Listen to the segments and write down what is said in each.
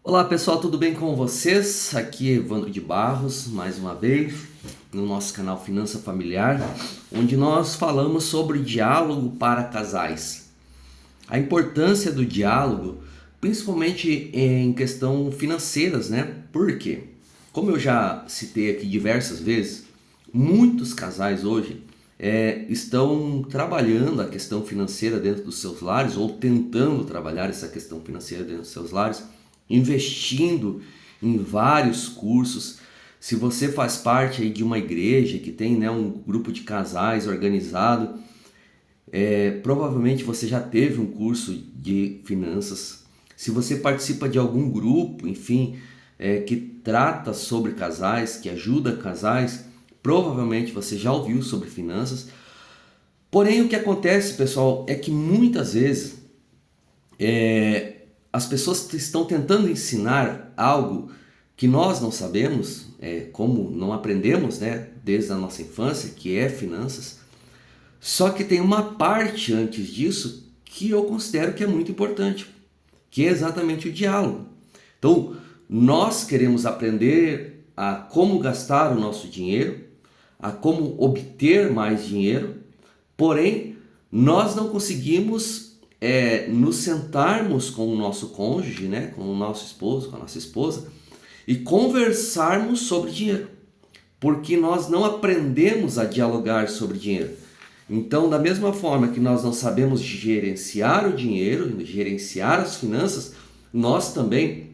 Olá pessoal, tudo bem com vocês? Aqui é Evandro de Barros, mais uma vez, no nosso canal Finança Familiar, onde nós falamos sobre diálogo para casais. A importância do diálogo, principalmente em questão financeiras, né? Por quê? Como eu já citei aqui diversas vezes, muitos casais hoje estão trabalhando a questão financeira dentro dos seus lares ou tentando trabalhar essa questão financeira dentro dos seus lares, investindo em vários cursos. Se você faz parte aí de uma igreja que tem, né, um grupo de casais organizado, provavelmente você já teve um curso de finanças. Se você participa de algum grupo, enfim, que trata sobre casais, que ajuda casais, provavelmente você já ouviu sobre finanças. Porém, o que acontece, pessoal, é que muitas vezes as pessoas estão tentando ensinar algo que nós não sabemos, como não aprendemos, né, desde a nossa infância, que é finanças. Só que tem uma parte antes disso que eu considero que é muito importante, que é exatamente o diálogo. Então, nós queremos aprender a como gastar o nosso dinheiro, a como obter mais dinheiro, porém, nós não conseguimos nos sentarmos com o nosso cônjuge, né, com o nosso esposo, com a nossa esposa, e conversarmos sobre dinheiro, porque nós não aprendemos a dialogar sobre dinheiro. Então, da mesma forma que nós não sabemos gerenciar o dinheiro, gerenciar as finanças, nós também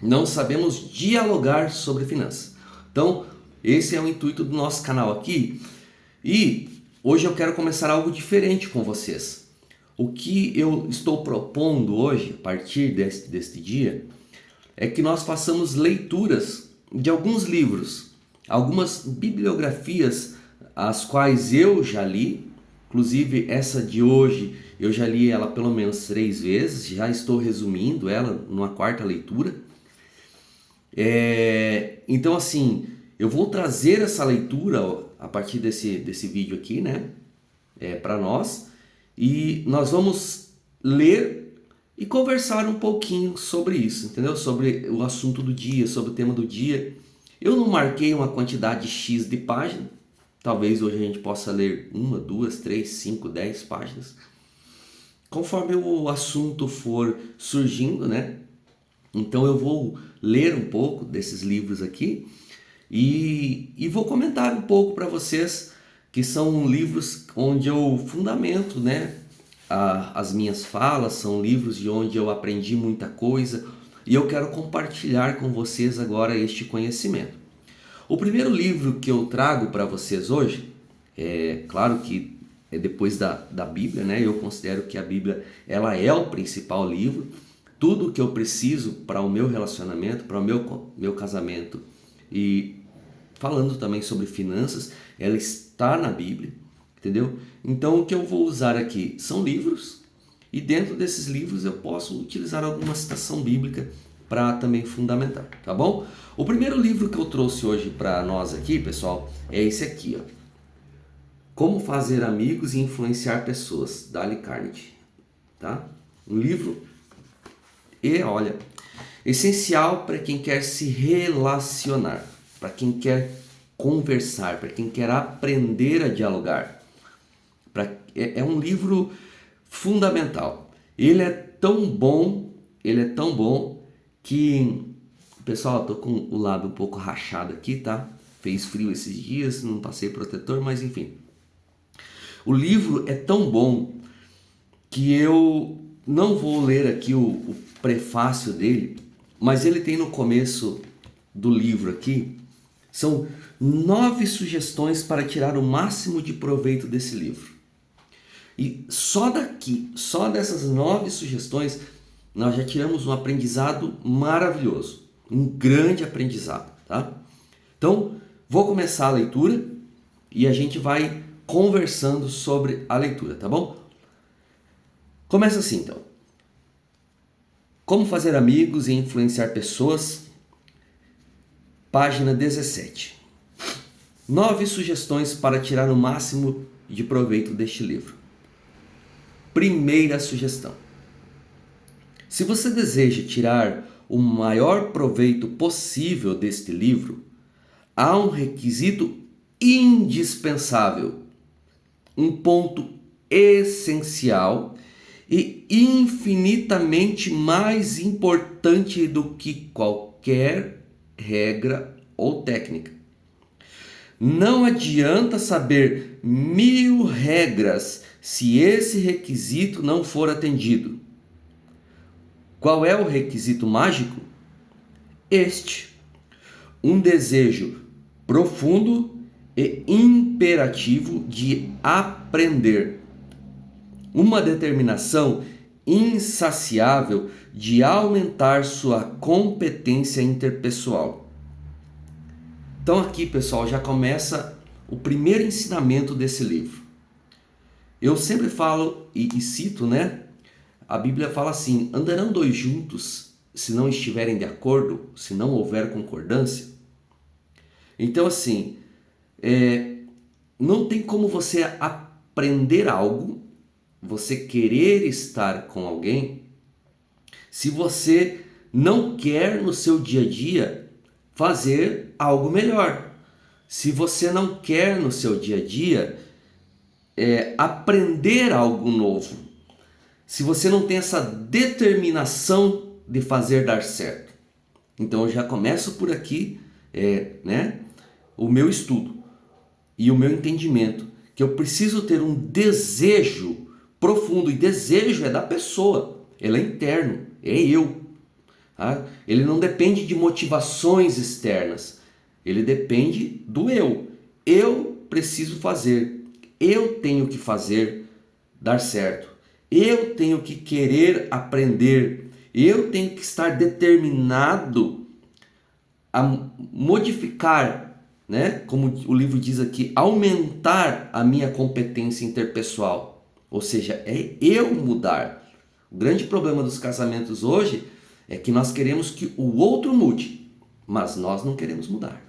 não sabemos dialogar sobre finanças. Então, esse é o intuito do nosso canal aqui. E hoje eu quero começar algo diferente com vocês. O que eu estou propondo hoje, a partir deste dia, é que nós façamos leituras de alguns livros, algumas bibliografias, as quais eu já li. Inclusive essa de hoje eu já li ela pelo menos 3 vezes, já estou resumindo ela numa quarta leitura. Então assim, eu vou trazer essa leitura a partir desse vídeo aqui, né, para nós, e nós vamos ler e conversar um pouquinho sobre isso, entendeu? Sobre o assunto do dia, sobre o tema do dia. Eu não marquei uma quantidade X de páginas. Talvez hoje a gente possa ler 1, 2, 3, 5, 10 páginas. Conforme o assunto for surgindo, né? Então eu vou ler um pouco desses livros aqui e vou comentar um pouco para vocês, que são livros onde eu fundamento, né, as minhas falas, são livros de onde eu aprendi muita coisa e eu quero compartilhar com vocês agora este conhecimento. O primeiro livro que eu trago para vocês hoje, claro que é depois da Bíblia, né? Eu considero que a Bíblia ela é o principal livro. Tudo que eu preciso para o meu relacionamento, para o meu casamento e falando também sobre finanças, ela está na Bíblia, entendeu? Então o que eu vou usar aqui são livros e dentro desses livros eu posso utilizar alguma citação bíblica para também fundamentar, tá bom? O primeiro livro que eu trouxe hoje para nós aqui, pessoal, é esse aqui, ó. Como Fazer Amigos e Influenciar Pessoas, Dale Carnegie, tá? Um livro, olha, essencial para quem quer se relacionar, para quem quer conversar, para quem quer aprender a dialogar. É um livro fundamental. Ele é tão bom que, pessoal, eu tô com o lábio um pouco rachado aqui, tá? Fez frio esses dias, não passei protetor, mas enfim. O livro é tão bom que eu não vou ler aqui o prefácio dele, mas ele tem no começo do livro aqui, são 9 sugestões para tirar o máximo de proveito desse livro. E só dessas 9 sugestões, nós já tiramos um aprendizado maravilhoso, um grande aprendizado, tá? Então, vou começar a leitura e a gente vai conversando sobre a leitura, tá bom? Começa assim, então. Como Fazer Amigos e Influenciar Pessoas, página 17. 9 sugestões para tirar o máximo de proveito deste livro. Primeira sugestão: se você deseja tirar o maior proveito possível deste livro, há um requisito indispensável, um ponto essencial e infinitamente mais importante do que qualquer regra ou técnica. Não adianta saber 1000 regras se esse requisito não for atendido. Qual é o requisito mágico? Um desejo profundo e imperativo de aprender. Uma determinação insaciável de aumentar sua competência interpessoal. Então aqui, pessoal, já começa o primeiro ensinamento desse livro. Eu sempre falo e cito, né? A Bíblia fala assim: andarão dois juntos se não estiverem de acordo, se não houver concordância. Então assim, não tem como você aprender algo, você querer estar com alguém, se você não quer no seu dia a dia fazer algo melhor. Se você não quer no seu dia a dia aprender algo novo. Se você não tem essa determinação de fazer dar certo. Então eu já começo por aqui, o meu estudo e o meu entendimento, que eu preciso ter um desejo profundo, e desejo é da pessoa, ele é interno, é eu. Tá? Ele não depende de motivações externas, ele depende do eu. Eu preciso fazer, eu tenho que fazer dar certo, eu tenho que querer aprender, eu tenho que estar determinado a modificar, como o livro diz aqui, aumentar a minha competência interpessoal, ou seja, é eu mudar. O grande problema dos casamentos hoje é que nós queremos que o outro mude, mas nós não queremos mudar.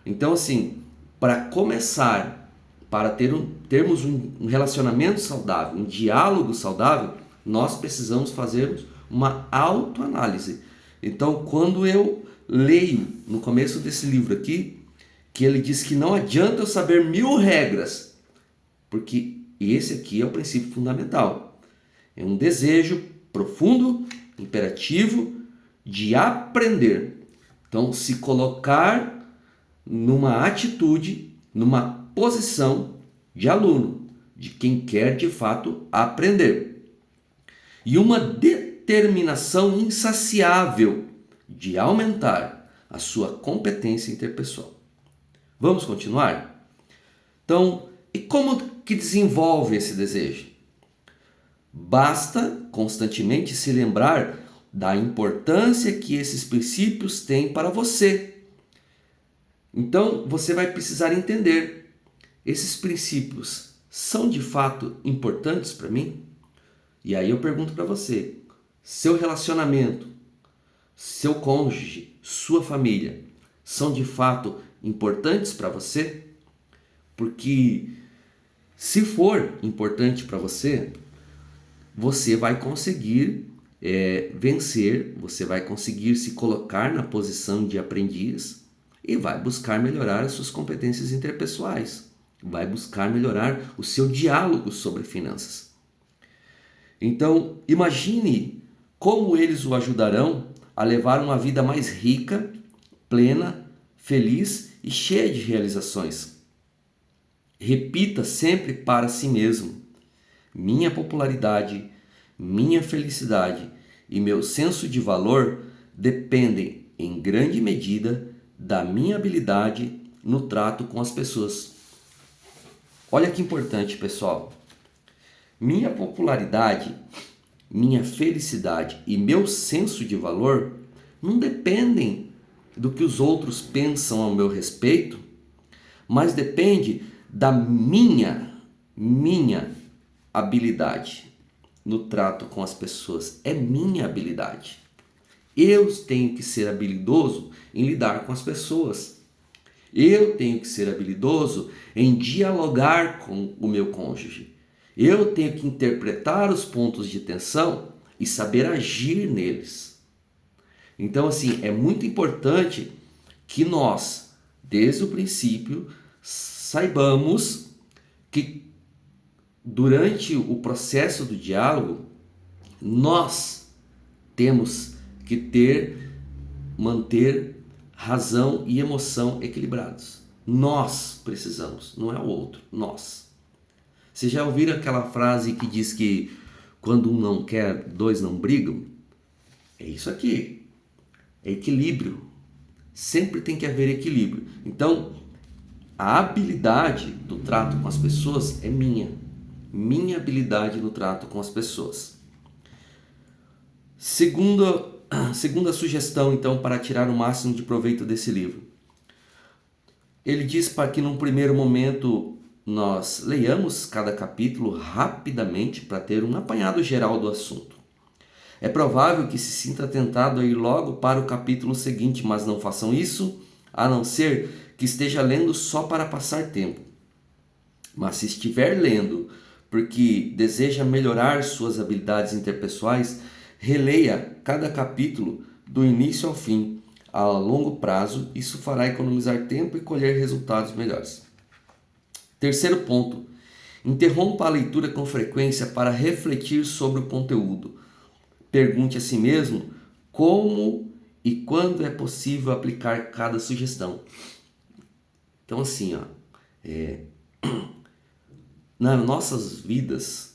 Então assim, para começar, para termos um relacionamento saudável, um diálogo saudável, nós precisamos fazer uma autoanálise. Então quando eu leio no começo desse livro aqui, que ele diz que não adianta eu saber 1000 regras, porque esse aqui é o princípio fundamental. É um desejo profundo, imperativo de aprender. Então, se colocar numa atitude, numa posição de aluno, de quem quer de fato aprender. E uma determinação insaciável de aumentar a sua competência interpessoal. Vamos continuar? Então, e como que desenvolve esse desejo? Basta constantemente se lembrar da importância que esses princípios têm para você. Então, você vai precisar entender: esses princípios são de fato importantes para mim? E aí eu pergunto para você: seu relacionamento, seu cônjuge, sua família, são de fato importantes para você? Porque se for importante para você, você vai conseguir vencer, você vai conseguir se colocar na posição de aprendiz e vai buscar melhorar as suas competências interpessoais, vai buscar melhorar o seu diálogo sobre finanças. Então, imagine como eles o ajudarão a levar uma vida mais rica, plena, feliz e cheia de realizações. Repita sempre para si mesmo: minha popularidade, minha felicidade e meu senso de valor dependem em grande medida da minha habilidade no trato com as pessoas. Olha que importante, pessoal. Minha popularidade, minha felicidade e meu senso de valor não dependem do que os outros pensam ao meu respeito, mas depende da minha habilidade no trato com as pessoas. É minha habilidade. Eu tenho que ser habilidoso em lidar com as pessoas. Eu tenho que ser habilidoso em dialogar com o meu cônjuge. Eu tenho que interpretar os pontos de tensão e saber agir neles. Então, assim, é muito importante que nós, desde o princípio, saibamos que durante o processo do diálogo, nós temos que manter razão e emoção equilibrados. Nós precisamos, não é o outro, nós. Vocês já ouviram aquela frase que diz que quando um não quer, dois não brigam? É isso aqui, é equilíbrio. Sempre tem que haver equilíbrio. Então, a habilidade do trato com as pessoas é minha habilidade no trato com as pessoas. Segunda sugestão, então, para tirar o máximo de proveito desse livro. Ele diz para que num primeiro momento nós leiamos cada capítulo rapidamente para ter um apanhado geral do assunto. É provável que se sinta tentado a ir logo para o capítulo seguinte, mas não façam isso, a não ser que esteja lendo só para passar tempo. Mas se estiver lendo porque deseja melhorar suas habilidades interpessoais, releia cada capítulo do início ao fim. A longo prazo, isso fará economizar tempo e colher resultados melhores. Terceiro ponto, interrompa a leitura com frequência para refletir sobre o conteúdo. Pergunte a si mesmo como e quando é possível aplicar cada sugestão. Então, assim, nas nossas vidas,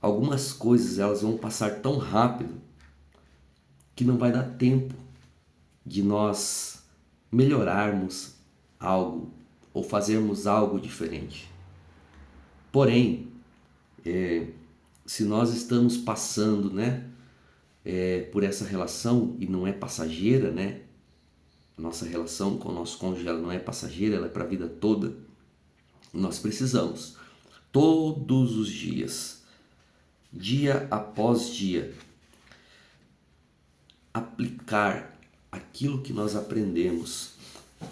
algumas coisas elas vão passar tão rápido que não vai dar tempo de nós melhorarmos algo ou fazermos algo diferente. Porém, se nós estamos passando, por essa relação e não é passageira, nossa relação com o nosso cônjuge ela não é passageira, ela é para a vida toda. Nós precisamos todos os dias, dia após dia, aplicar aquilo que nós aprendemos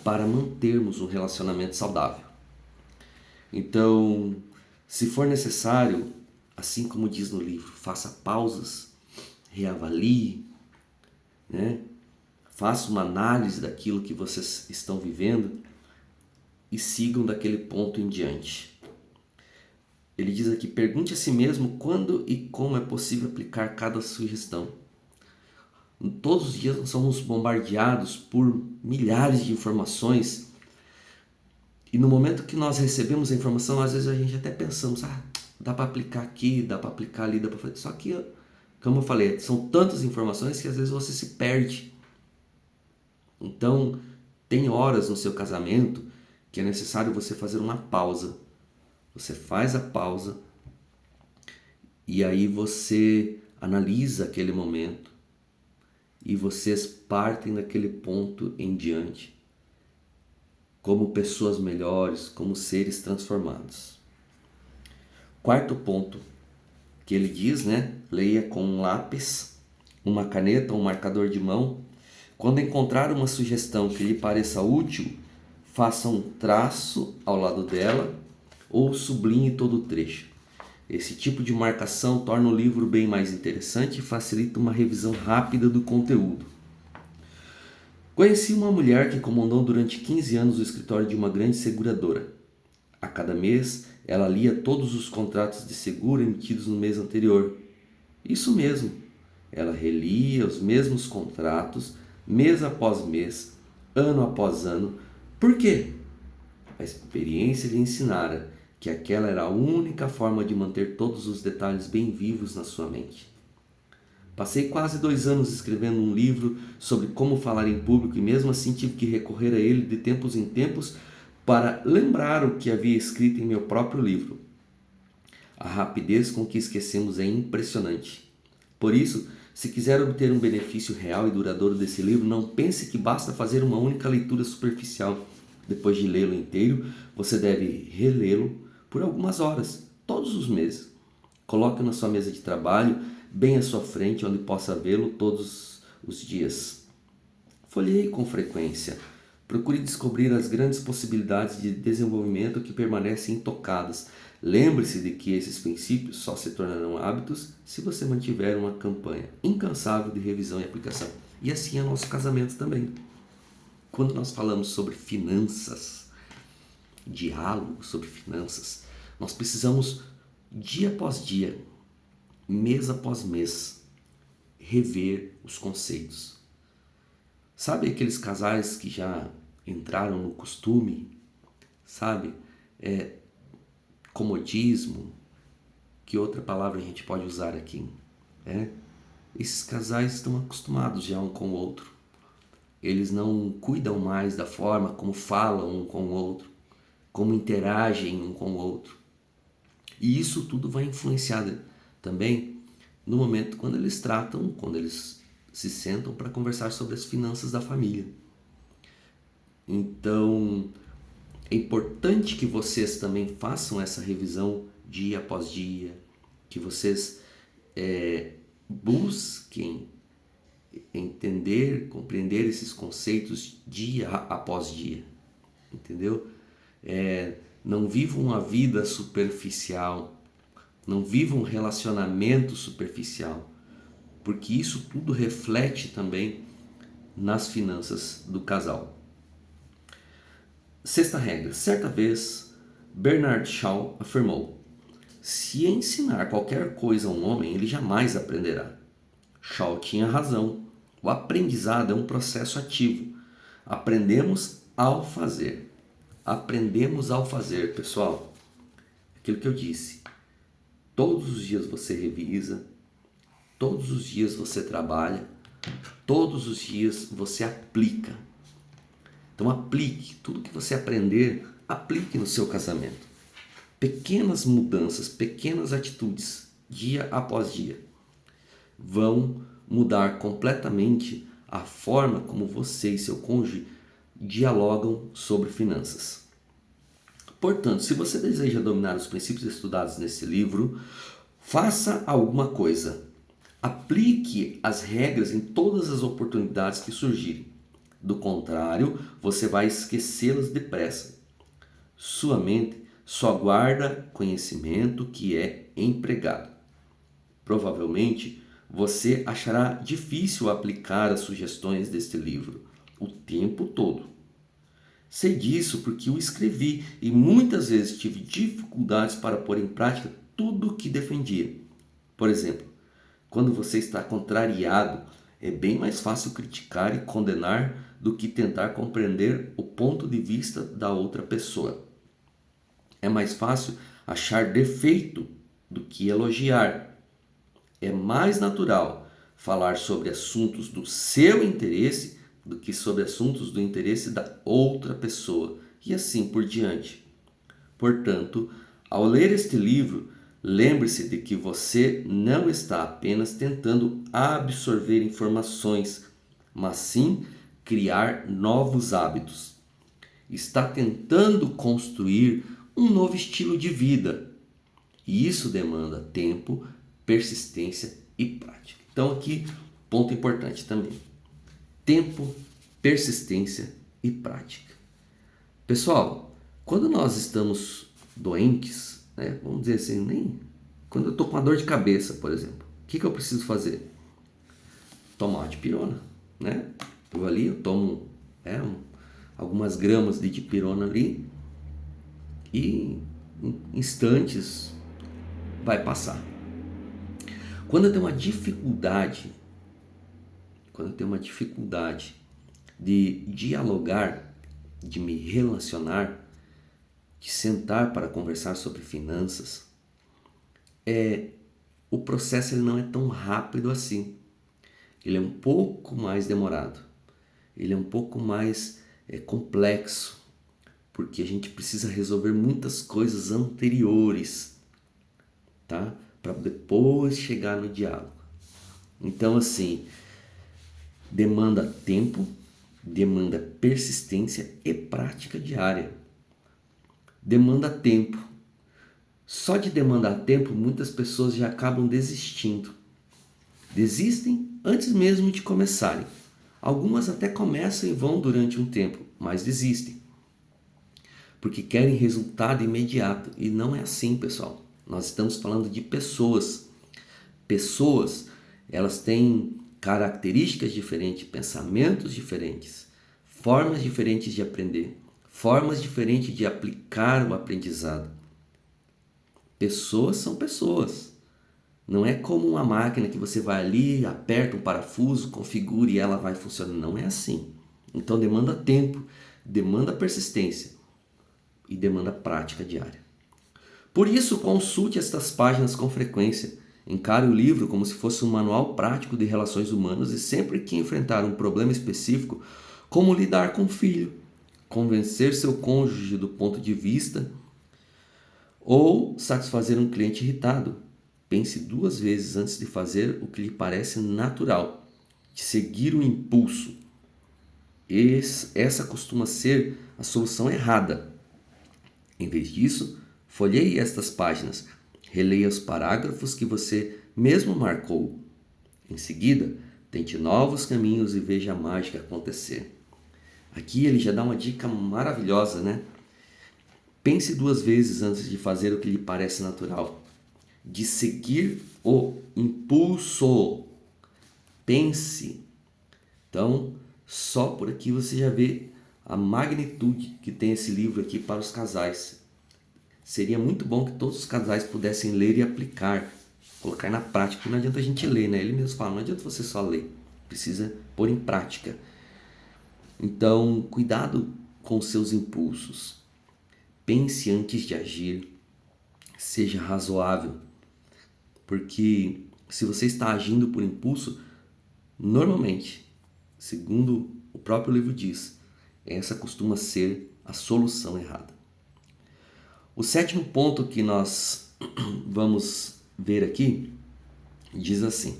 para mantermos um relacionamento saudável. Então, se for necessário, assim como diz no livro, faça pausas, reavalie, faça uma análise daquilo que vocês estão vivendo e sigam daquele ponto em diante. Ele diz aqui, pergunte a si mesmo quando e como é possível aplicar cada sugestão. Todos os dias nós somos bombardeados por milhares de informações e no momento que nós recebemos a informação, às vezes a gente até pensamos, dá para aplicar aqui, dá para aplicar ali, dá para fazer. Só que, como eu falei, são tantas informações que às vezes você se perde. Então, tem horas no seu casamento que é necessário você fazer uma pausa. Você faz a pausa e aí você analisa aquele momento e vocês partem daquele ponto em diante como pessoas melhores, como seres transformados. Quarto ponto que ele diz, leia com um lápis, uma caneta, um marcador de mão. Quando encontrar uma sugestão que lhe pareça útil, faça um traço ao lado dela ou sublinhe todo o trecho. Esse tipo de marcação torna o livro bem mais interessante e facilita uma revisão rápida do conteúdo. Conheci uma mulher que comandou durante 15 anos o escritório de uma grande seguradora. A cada mês, ela lia todos os contratos de seguro emitidos no mês anterior. Isso mesmo, ela relia os mesmos contratos, mês após mês, ano após ano. Por quê? A experiência lhe ensinara que aquela era a única forma de manter todos os detalhes bem vivos na sua mente. Passei quase 2 anos escrevendo um livro sobre como falar em público e mesmo assim tive que recorrer a ele de tempos em tempos para lembrar o que havia escrito em meu próprio livro. A rapidez com que esquecemos é impressionante. Por isso, se quiser obter um benefício real e duradouro desse livro, não pense que basta fazer uma única leitura superficial. Depois de lê-lo inteiro, você deve relê-lo por algumas horas, todos os meses. Coloque na sua mesa de trabalho, bem à sua frente, onde possa vê-lo todos os dias. Folheie com frequência, Procure descobrir as grandes possibilidades de desenvolvimento que permanecem intocadas. Lembre-se de que esses princípios só se tornarão hábitos se você mantiver uma campanha incansável de revisão e aplicação. E assim é o nosso casamento também. Quando nós falamos sobre finanças, diálogo sobre finanças, nós precisamos, dia após dia, mês após mês, rever os conceitos. Sabe aqueles casais que já entraram no costume, sabe? Comodismo, que outra palavra a gente pode usar aqui? Esses casais estão acostumados já um com o outro. Eles não cuidam mais da forma como falam um com o outro, como interagem um com o outro. E isso tudo vai influenciar também no momento quando eles se sentam para conversar sobre as finanças da família. Então, é importante que vocês também façam essa revisão dia após dia, que vocês busquem entender, compreender esses conceitos dia após dia, entendeu? Não vivam uma vida superficial, não vivam um relacionamento superficial, porque isso tudo reflete também nas finanças do casal. Sexta regra. Certa vez, Bernard Shaw afirmou: se ensinar qualquer coisa a um homem, ele jamais aprenderá. Shaw tinha razão. O aprendizado é um processo ativo. Aprendemos ao fazer. Aprendemos ao fazer, pessoal. Aquilo que eu disse. Todos os dias você revisa, todos os dias você trabalha, todos os dias você aplica. Então aplique tudo que você aprender, aplique no seu casamento. Pequenas mudanças, pequenas atitudes, dia após dia, vão mudar completamente a forma como você e seu cônjuge dialogam sobre finanças. Portanto, se você deseja dominar os princípios estudados nesse livro, faça alguma coisa. Aplique as regras em todas as oportunidades que surgirem. Do contrário, você vai esquecê-las depressa. Sua mente só guarda conhecimento que é empregado. Provavelmente, você achará difícil aplicar as sugestões deste livro o tempo todo. Sei disso porque o escrevi e muitas vezes tive dificuldades para pôr em prática tudo o que defendia. Por exemplo, quando você está contrariado, é bem mais fácil criticar e condenar do que tentar compreender o ponto de vista da outra pessoa. É mais fácil achar defeito do que elogiar. É mais natural falar sobre assuntos do seu interesse do que sobre assuntos do interesse da outra pessoa, e assim por diante. Portanto, ao ler este livro, lembre-se de que você não está apenas tentando absorver informações, mas sim criar novos hábitos. Está tentando construir um novo estilo de vida. E isso demanda tempo, persistência e prática. Então aqui, ponto importante também. Tempo, persistência e prática. Pessoal, quando nós estamos doentes, vamos dizer assim, quando eu estou com uma dor de cabeça, por exemplo, o que eu preciso fazer? Tomar dipirona, eu tomo algumas gramas de dipirona ali e em instantes vai passar. Quando eu tenho uma dificuldade de dialogar, de me relacionar, de sentar para conversar sobre finanças, o processo ele não é tão rápido assim. Ele é um pouco mais demorado. Ele é um pouco mais complexo, porque a gente precisa resolver muitas coisas anteriores, tá? Para depois chegar no diálogo. Então, assim, demanda tempo, demanda persistência e prática diária. Demanda tempo. Só de demandar tempo, muitas pessoas já acabam desistindo. Desistem antes mesmo de começarem. Algumas até começam e vão durante um tempo, mas desistem, porque querem resultado imediato. E não é assim, pessoal. Nós estamos falando de pessoas. Pessoas, elas têm características diferentes, pensamentos diferentes, formas diferentes de aprender, formas diferentes de aplicar o aprendizado. Pessoas são pessoas. Não é como uma máquina que você vai ali, aperta um parafuso, configura e ela vai funcionar. Não é assim. Então demanda tempo, demanda persistência e demanda prática diária. Por isso, consulte estas páginas com frequência. Encare o livro como se fosse um manual prático de relações humanas e sempre que enfrentar um problema específico, como lidar com o filho, convencer seu cônjuge do ponto de vista ou satisfazer um cliente irritado. Pense 2 vezes antes de fazer o que lhe parece natural, de seguir o impulso. Essa costuma ser a solução errada. Em vez disso, folheie estas páginas, releia os parágrafos que você mesmo marcou. Em seguida, tente novos caminhos e veja a mágica acontecer. Aqui ele já dá uma dica maravilhosa, né? Pense 2 vezes antes de fazer o que lhe parece natural, de seguir o impulso. Pense. Então, só por aqui você já vê a magnitude que tem esse livro aqui para os casais. Seria muito bom que todos os casais pudessem ler e aplicar, colocar na prática, porque não adianta a gente ler, né? Ele mesmo fala, não adianta você só ler, precisa pôr em prática. Então, cuidado com os seus impulsos. Pense antes de agir, seja razoável, porque se você está agindo por impulso, normalmente, segundo o próprio livro diz, essa costuma ser a solução errada. O 7º ponto que nós vamos ver aqui diz assim: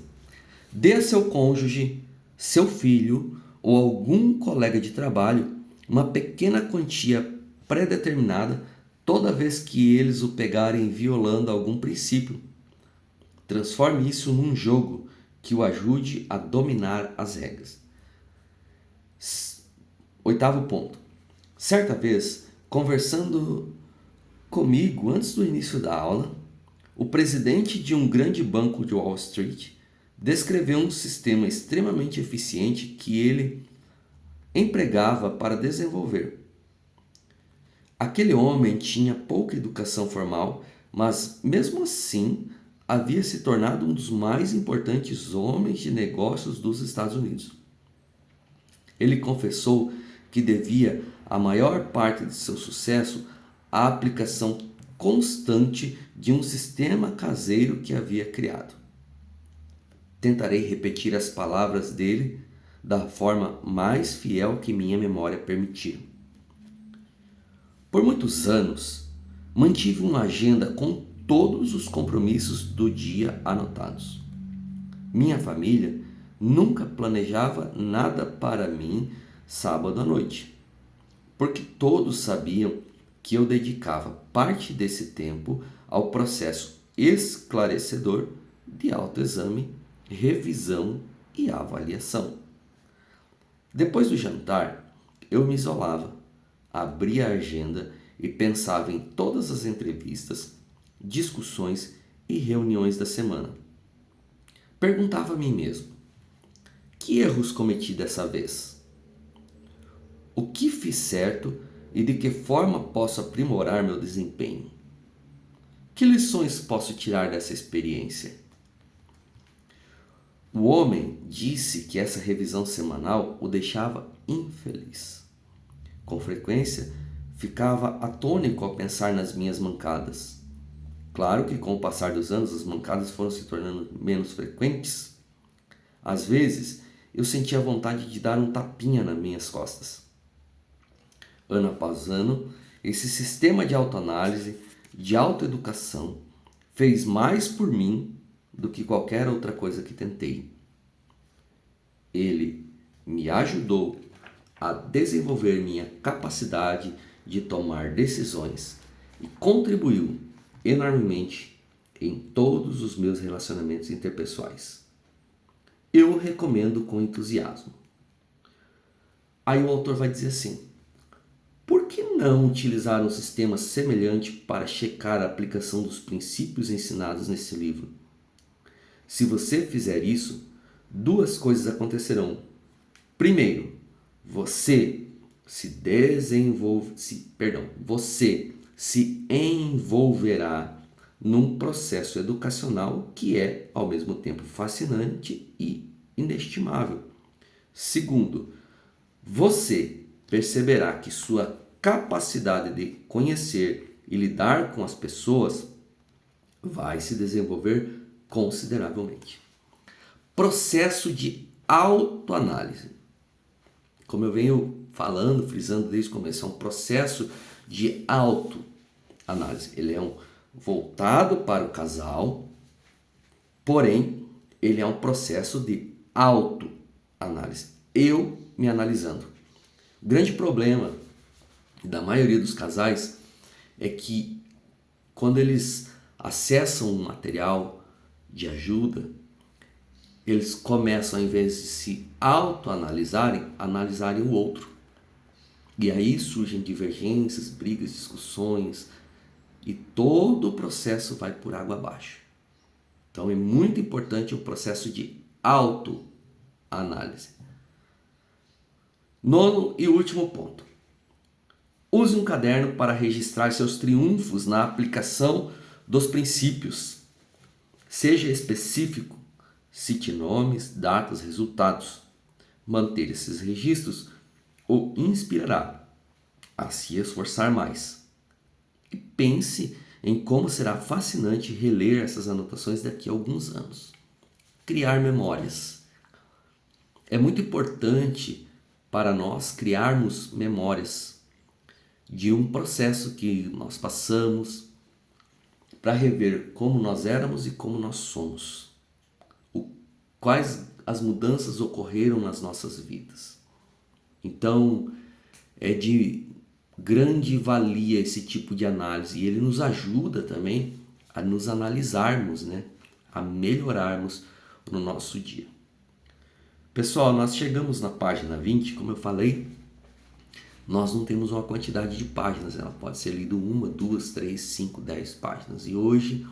dê a seu cônjuge, seu filho ou algum colega de trabalho uma pequena quantia pré-determinada toda vez que eles o pegarem violando algum princípio. Transforme isso num jogo que o ajude a dominar as regras. 8º ponto. Certa vez, conversando comigo antes do início da aula, o presidente de um grande banco de Wall Street descreveu um sistema extremamente eficiente que ele empregava para desenvolver. Aquele homem tinha pouca educação formal, mas mesmo assim havia se tornado um dos mais importantes homens de negócios dos Estados Unidos. Ele confessou que devia a maior parte de seu sucesso à aplicação constante de um sistema caseiro que havia criado. Tentarei repetir as palavras dele da forma mais fiel que minha memória permitir. Por muitos anos, mantive uma agenda com todos os compromissos do dia anotados. Minha família nunca planejava nada para mim sábado à noite, porque todos sabiam que eu dedicava parte desse tempo ao processo esclarecedor de autoexame, revisão e avaliação. Depois do jantar, eu me isolava, abria a agenda e pensava em todas as entrevistas, discussões e reuniões da semana. Perguntava a mim mesmo: que erros cometi dessa vez? O que fiz certo e de que forma posso aprimorar meu desempenho? Que lições posso tirar dessa experiência? O homem disse que essa revisão semanal o deixava infeliz. Com frequência, ficava atônito ao pensar nas minhas mancadas. Claro que com o passar dos anos as mancadas foram se tornando menos frequentes. Às vezes, eu sentia vontade de dar um tapinha nas minhas costas. Ano após ano, esse sistema de autoanálise, de autoeducação, fez mais por mim do que qualquer outra coisa que tentei. Ele me ajudou a desenvolver minha capacidade de tomar decisões e contribuiu enormemente em todos os meus relacionamentos interpessoais. Eu recomendo com entusiasmo. Aí o autor vai dizer assim: por que não utilizar um sistema semelhante para checar a aplicação dos princípios ensinados nesse livro? Se você fizer isso, duas coisas acontecerão. Primeiro, você se envolverá num processo educacional que é, ao mesmo tempo, fascinante e inestimável. Segundo, você perceberá que sua capacidade de conhecer e lidar com as pessoas vai se desenvolver consideravelmente. Processo de autoanálise. Como eu venho falando, frisando desde o começo, é um processo de autoanálise. Ele é voltado para o casal, porém, ele é um processo de autoanálise. Eu me analisando. O grande problema da maioria dos casais é que quando eles acessam um material de ajuda, eles começam, ao invés de se autoanalisarem, analisarem o outro. E aí surgem divergências, brigas, discussões, e todo o processo vai por água abaixo. Então é muito importante o processo de autoanálise. Nono e último ponto. Use um caderno para registrar seus triunfos na aplicação dos princípios. Seja específico, cite nomes, datas, resultados. Manter esses registros o inspirará a se esforçar mais. E pense em como será fascinante reler essas anotações daqui a alguns anos. Criar memórias. É muito importante para nós criarmos memórias de um processo que nós passamos, para rever como nós éramos e como nós somos. Quais as mudanças ocorreram nas nossas vidas. Então, é de grande valia esse tipo de análise, e ele nos ajuda também a nos analisarmos, né? A melhorarmos no nosso dia. Pessoal, nós chegamos na página 20, como eu falei, nós não temos uma quantidade de páginas, ela pode ser lida 1, 2, 3, 5, 10 páginas. E hoje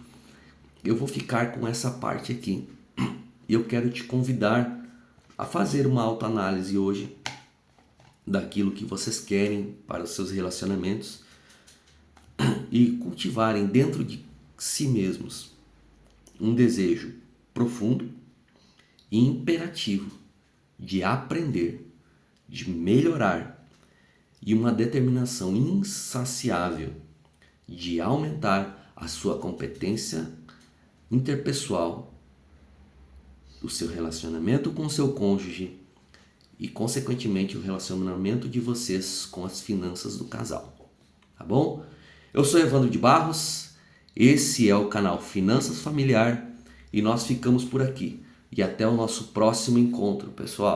eu vou ficar com essa parte aqui. E eu quero te convidar a fazer uma autoanálise hoje daquilo que vocês querem para os seus relacionamentos e cultivarem dentro de si mesmos um desejo profundo e imperativo de aprender, de melhorar e uma determinação insaciável de aumentar a sua competência interpessoal, o seu relacionamento com o seu cônjuge e, consequentemente, o relacionamento de vocês com as finanças do casal. Tá bom? Eu sou Evandro de Barros, esse é o canal Finanças Familiar e nós ficamos por aqui. E até o nosso próximo encontro, pessoal.